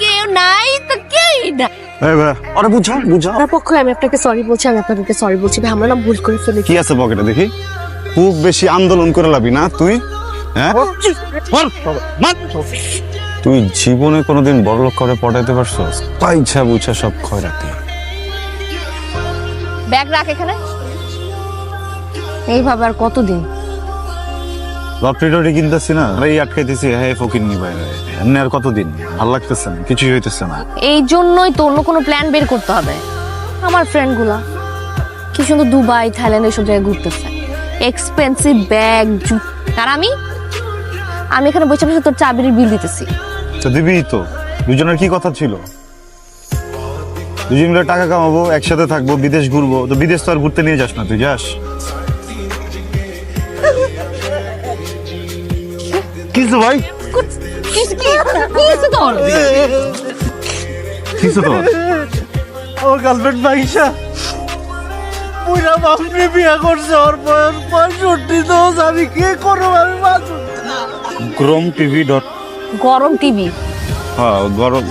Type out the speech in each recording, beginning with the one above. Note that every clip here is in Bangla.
কেউ নাই তো কেই না। আরে বুঝাও বুঝাও। তার পক্ষে আমি আপনাকে সরি বলছি, আমি আপনাদেরকে সরি বলছি ভাই, আমরা না ভুল করে ফেলেছি। কি আছে পকেটে দেখি? খুব বেশি আন্দোলন করে লাবি না তুই, হ্যাঁ? তুই জীবনে কোনোদিন বড়লোক করে পটাইতে পারছস? পাইছা বুঝা সব খয়রাতি। ব্যাগ রাখ এখানে। এইভাবে আর কতদিন? লটারি টরি কিনতেছি না, এই আটকাইতেছি, হ্যাঁ ফকির নি বাইরে। এমনি আর কতদিন? ভাল লাগতেছে না, কিছুই হইতেছে না। এই জন্যই তো অন্য কোনো প্ল্যান বের করতে হবে। আমার ফ্রেন্ড গুলা কি সুন্দর দুবাই থাইল্যান্ড এইসব জায়গায় ঘুরতেছে, এক্সপেন্সিভ ব্যাগ। আর আমি এখানে বসে বসে তোর চাবির বিল দিতেছি। তো দিবি তো, দুজনের কি কথা ছিল? দুজন মিলে টাকা কামাবো, একসাথে থাকবো, বিদেশ ঘুরবো। তো বিদেশ তো আর ঘুরতে নিয়ে যাস না, তুই যাস? কিছু ভাই কিছু তোর ওর গার্লফ্রেন্ড মাইশা পুরা বাপরে বিয়ে করছে, ওর বয়স 65। তো আমি কি করবো? আমি গরম টিভি গরম টিভি, হ্যাঁ গরম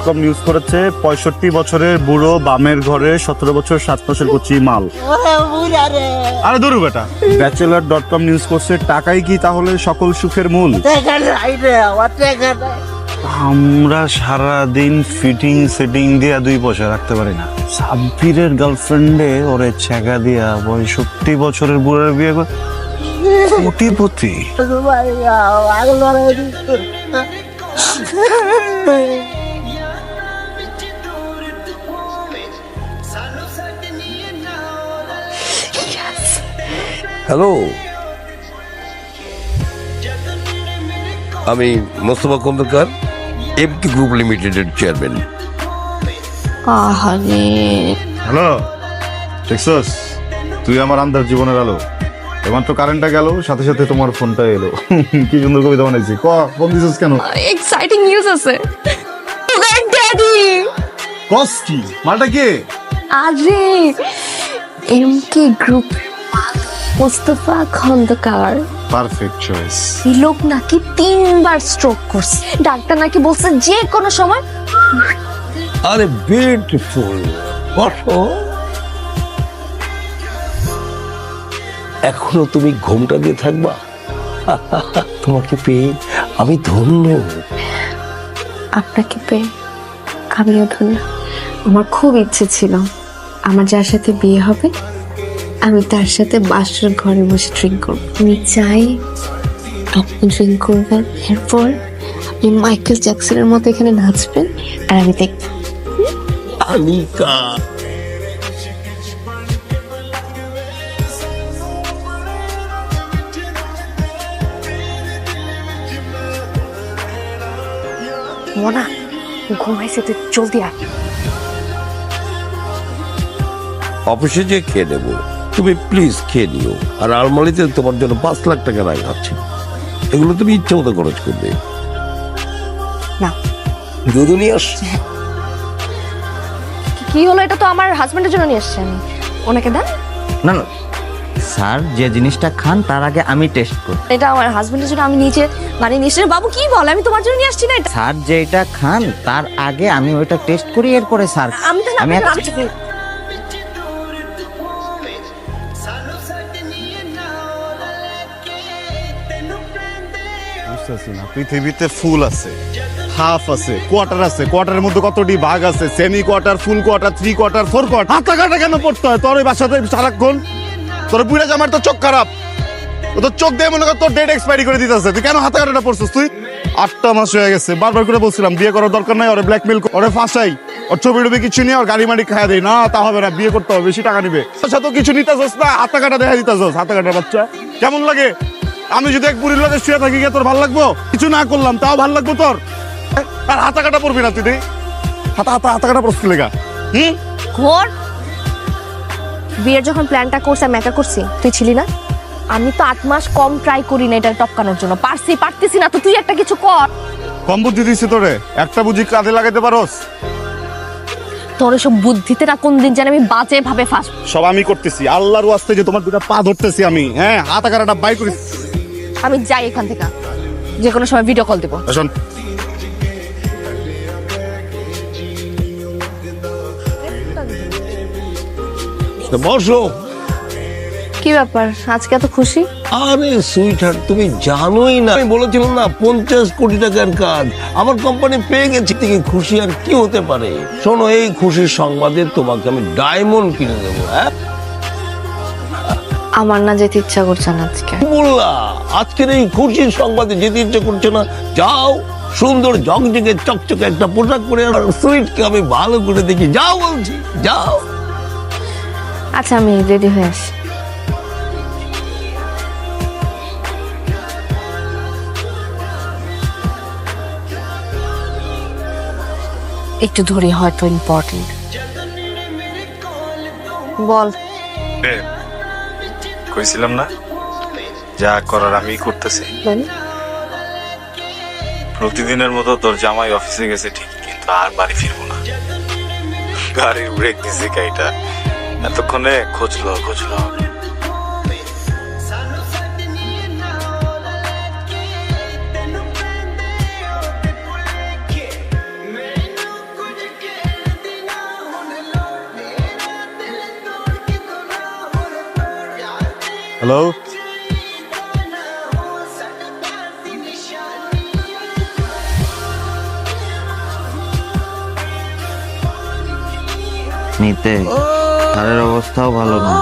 কম নিউজ করেছে। 65 বছরের বুড়ো বামের ঘরে 17 বছর 7 মাসের কচি মাল। আরে ধরু বেটা, ব্যাচেলার.com নিউজ করছে, টাকাই কি তাহলে সকল সুখের মূল? আমরা সারা দিন ফিটিং সেটিং দিয়া 2 পয়সা রাখতে পারি না। সাব্বিরের গার্লফ্রেন্ডে ওরে ছেঁকা দিয়া 65 বছরের বুড়ার বিয়ে করে কোটিপতি। হ্যালো, আমি মোস্তফা খন্দকার, এমটি গ্রুপ লিমিটেডের চেয়ারম্যান। হ্যালো, দেখছস তুই আমার আন্দার জীবনের আলো। এমাত্র কারেন্টটা গেল, সাথে সাথে তোমার ফোনটা এলো। কি সুন্দর কবিতা বানাইছি। ফোন দিছস কেন? এক্সাইটিং নিউজ আছে। ড্যাডি কস কি? মালটা কে? আরে MK group Mostafa Khondokar. Perfect choice. এই লোক নাকি 3বার স্ট্রোক করছে, ডাক্তার নাকি বলছে যে কোনো সময়। আরে বিউটিফুল, বসো। এখনো তুমি ঘুমটা দিয়ে থাকবা? তোমাকে পেয়ে আমি ধন্য। আপনাকে পেয়ে আমিও ধন্য। আমার খুব ইচ্ছে ছিল আমার যার সাথে বিয়ে হবে আমি তার সাথে বাসর ঘরে বসে ড্রিঙ্ক করব। আমি চাই আপনি ড্রিঙ্ক করবেন, এরপর আপনি মাইকেল জ্যাকসনের মতো এখানে নাচবেন আর আমি দেখব। আনিকা, মোনা ঘুমাইছে, তুই জলদি আয়। অফিসে যে খেয়ে নেবো, তুমি প্লিজ খেয়ে নিও। আর আলমারিতে তোমার জন্য 5 লাখ টাকা রাখা আছে, এগুলো তুমি ইচ্ছে মতো খরচ করবে। না দুধ নিয়ে আসছে। কি হলো? এটা তো আমার হাজবেন্ডের জন্য নিয়ে আসছি আমি, ওনাকে দেন। না না স্যার, যে জিনিসটা খান তার আগে আমি টেস্ট করি। এটা আমার হাজবেন্ডের জন্য আমি নিচে বানিয়ে নিয়ে এসেছি। বাবু কি বলে, আমি তোমার জন্য নিয়ে আসছি না এটা। স্যার যেটা খান তার আগে আমি ওইটা টেস্ট করি, এরপরে স্যার আমি তো আমি বুঝতেছি না, পৃথিবীতে ফুল আছে, হাফ আছে, কোয়ার্টার আছে, কোয়ার্টারের মধ্যে কতটি ভাগ আছে? সেমি কোয়ার্টার, ফুল কোয়ার্টার, 3 কোয়ার্টার, 4 কোয়ার্টার। হাতা কাটা কেন পড়তে হয় তোর ওই বাসাতে সারাক্ষণ? তোর বুড়া জামার তো চোখ খারাপ, ও তো চোখ দিয়ে মনে কর তোর ডেট এক্সপায়ারি করে দিতেছে। তুই কেন হাতা কাটাটা পড়ছিস? তুই 8টা মাস হয়ে গেছে, বারবার করে বলছিলাম বিয়ে করার দরকার নাই, ওরে ব্ল্যাকমেল, ওরে ফাঁসাই, ওর ছবি টবি কিছু নিয়ে ওর গাড়ি মাড়ি খাওয়া দেয় না। তা হবে না, বিয়ে করতে হবে, বেশি টাকা নিবে। আচ্ছা তো কিছু নিতেছস না, হাতা কাটা দেখা দিতেছস। হাতা কাটার বাচ্চা কেমন লাগে? আমি যদি এক বুড়ির লগে শুয়ে থাকি তোর ভাল লাগবো? কিছু না করলাম তাও ভাল লাগবো তোর? আর হাতা কাটা পড়বি না তুই? হাতা কাটা পড়ছি লেগা। ঘোর বিয়ের যখন প্ল্যানটা করছি আমি একা করছি, তুই ছিলি না। আমি তো 8 মাস কম ট্রাই করি না এটা টপকানোর জন্য, পারতেছি না তো তুই একটা কিছু কর। কম বুদ্ধি দিছি তোরে, একটা বুঝি কাজে লাগাইতে পারোস? তোর এসব বুদ্ধিতে না কোন দিন যেন আমি বাজে ভাবে ফাঁস। সব আমি করতেছি, আল্লাহর ওয়াস্তে যে তোমার দুটা পা ধরতেছি আমি, হ্যাঁ হাত আকারটা বাই করি। আমি যাই এখান থেকে, যে কোনো সময় ভিডিও কল দেবো। শোন, বসো। কি ব্যাপার আজকে এত খুশি? আরে সুইটহার্ট, তুমি জানোই না, আমি বলেছিলাম না 50 কোটি টাকার কাজ আমার কোম্পানি পেয়ে গেছে, থেকে খুশি আর কি হতে পারে। শোনো, এই খুশির সংবাদে তোমাকে আমি ডায়মন্ড কিনে দেবো। হ্যাঁ, আমার না যেতে ইচ্ছা করছে না আজকে। কি বললা? আজকের এই খুশির সংবাদে যেতে ইচ্ছে করছে না? যাও, সুন্দর ঝকঝকে চকচকে একটা পোশাক পরে আর সুইটকে আমি ভালো করে দেখি। যাও বলছি, যাও। আচ্ছা আমি রেডি হয়ে আসি। একটু ধরে হয়তো ইম্পর্টেন্ট। বল। কইছিলাম না যা করার আমি করতেছি। প্রতিদিনের মতো তোর জামাই অফিসে গেছে ঠিক, কিন্তু আর বাড়ি ফিরবো না। গাড়ির ব্রেক দিছে গাড়িটা, এতক্ষণে খুঁজলো হ্যালো, নিতে স্যারের অবস্থাও ভালো না।